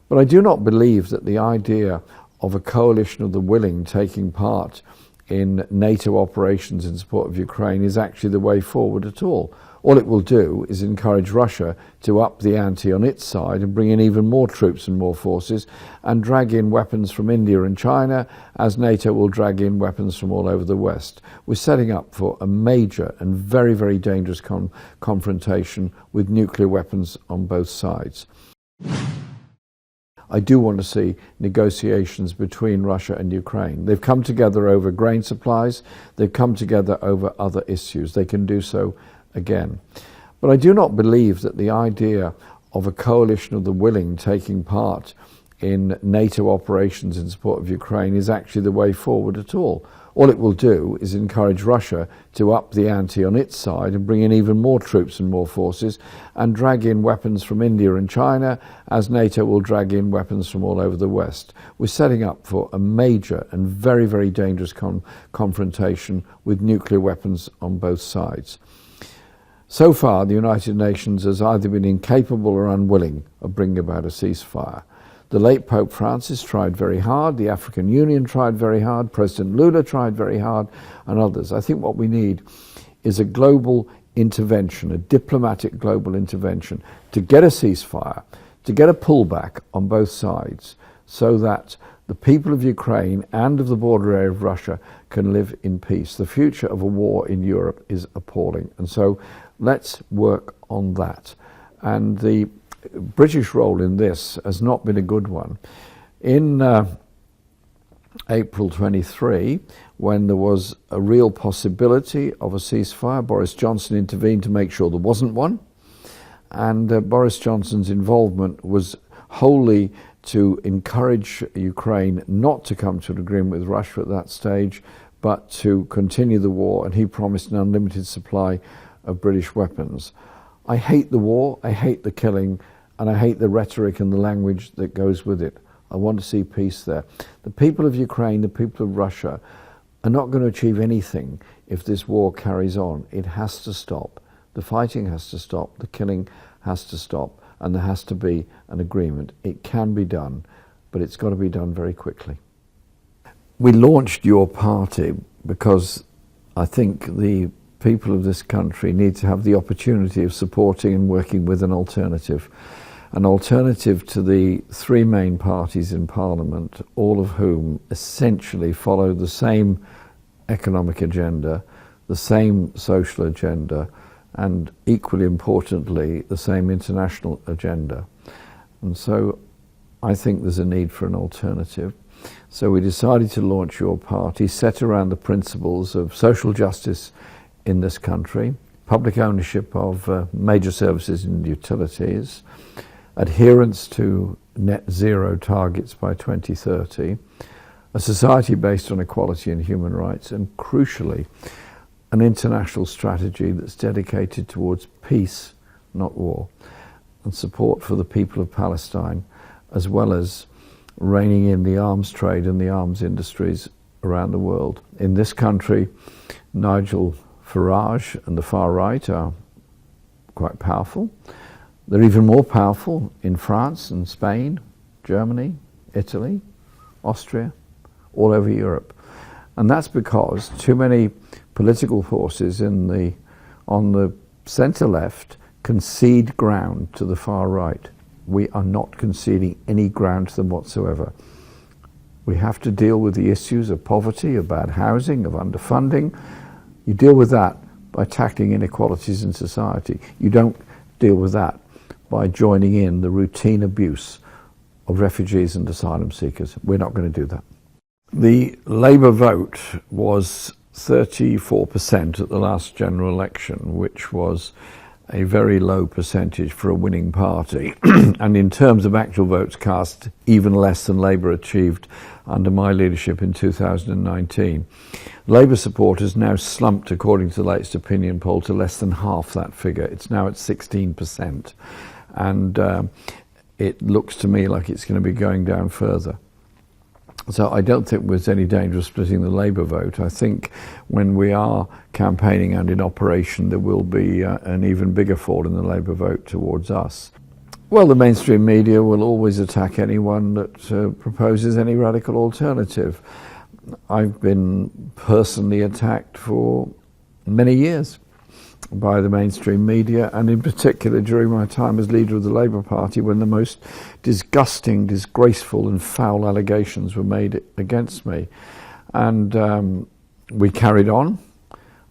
But I do not believe that the idea of a coalition of the willing taking part in NATO operations in support of Ukraine is actually the way forward at all. All it will do is encourage Russia to up the ante on its side and bring in even more troops and more forces and drag in weapons from India and China, as NATO will drag in weapons from all over the West. We're setting up for a major and very, very dangerous confrontation with nuclear weapons on both sides. I do want to see negotiations between Russia and Ukraine. They've come together over grain supplies. They've come together over other issues. They can do so again. But I do not believe that the idea of a coalition of the willing taking part in NATO operations in support of Ukraine is actually the way forward at all. All it will do is encourage Russia to up the ante on its side and bring in even more troops and more forces and drag in weapons from India and China, as NATO will drag in weapons from all over the West. We're setting up for a major and very, very dangerous confrontation with nuclear weapons on both sides. So far, the United Nations has either been incapable or unwilling of bringing about a ceasefire. The late Pope Francis tried very hard, the African Union tried very hard, President Lula tried very hard, and others. I think what we need is a global intervention, a diplomatic global intervention, to get a ceasefire, to get a pullback on both sides, so that the people of Ukraine and of the border area of Russia can live in peace. The future of a war in Europe is appalling, and so let's work on that. And the British role in this has not been a good one. In April 23, when there was a real possibility of a ceasefire, Boris Johnson intervened to make sure there wasn't one. And Boris Johnson's involvement was wholly to encourage Ukraine not to come to an agreement with Russia at that stage, but to continue the war. And he promised an unlimited supply of British weapons. I hate the war, I hate the killing, and I hate the rhetoric and the language that goes with it. I want to see peace there. The people of Ukraine, the people of Russia, are not going to achieve anything if this war carries on. It has to stop. The fighting has to stop. The killing has to stop. And there has to be an agreement. It can be done, but it's got to be done very quickly. We launched Your Party because I think the people of this country need to have the opportunity of supporting and working with an alternative to the three main parties in Parliament, all of whom essentially follow the same economic agenda, the same social agenda, and equally importantly, the same international agenda. And so I think there's a need for an alternative. So we decided to launch Your Party, set around the principles of social justice in this country, public ownership of major services and utilities, adherence to net zero targets by 2030, a society based on equality and human rights, and crucially, an international strategy that's dedicated towards peace, not war, and support for the people of Palestine, as well as reining in the arms trade and the arms industries around the world. In this country, Nigel Farage and the far right are quite powerful. They're even more powerful in France and Spain, Germany, Italy, Austria, all over Europe. And that's because too many political forces on the centre-left concede ground to the far right. We are not conceding any ground to them whatsoever. We have to deal with the issues of poverty, of bad housing, of underfunding. You deal with that by tackling inequalities in society. You don't deal with that by joining in the routine abuse of refugees and asylum seekers. We're not going to do that. The Labour vote was 34% at the last general election, which was a very low percentage for a winning party. And in terms of actual votes cast, even less than Labour achieved under my leadership in 2019. Labour support has now slumped, according to the latest opinion poll, to less than half that figure. It's now at 16%. And it looks to me like it's going to be going down further. So I don't think there's any danger of splitting the Labour vote. I think when we are campaigning and in operation, there will be an even bigger fall in the Labour vote towards us. Well, the mainstream media will always attack anyone that proposes any radical alternative. I've been personally attacked for many years by the mainstream media, and in particular during my time as leader of the Labour Party, when the most disgusting, disgraceful and foul allegations were made against me. And we carried on.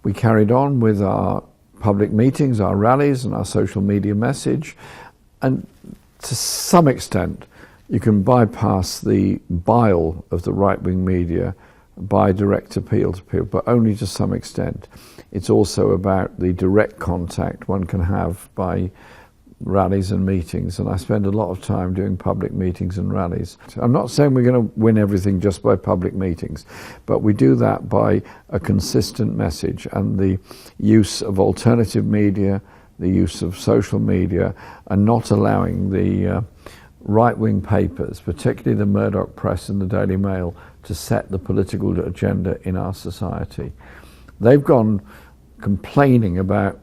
We carried on with our public meetings, our rallies and our social media message. And to some extent, you can bypass the bile of the right-wing media by direct appeal to people, but only to some extent. It's also about the direct contact one can have by rallies and meetings, and I spend a lot of time doing public meetings and rallies. I'm not saying we're going to win everything just by public meetings, but we do that by a consistent message and the use of alternative media, the use of social media, and not allowing the right-wing papers, particularly the Murdoch Press and the Daily Mail, to set the political agenda in our society. They've gone complaining about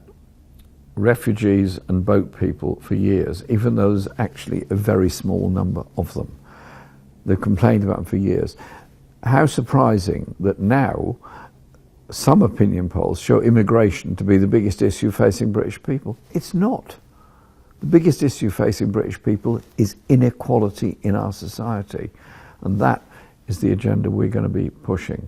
refugees and boat people for years, even though there's actually a very small number of them. They've complained about them for years. How surprising that now some opinion polls show immigration to be the biggest issue facing British people. It's not. The biggest issue facing British people is inequality in our society, and that is the agenda we're going to be pushing.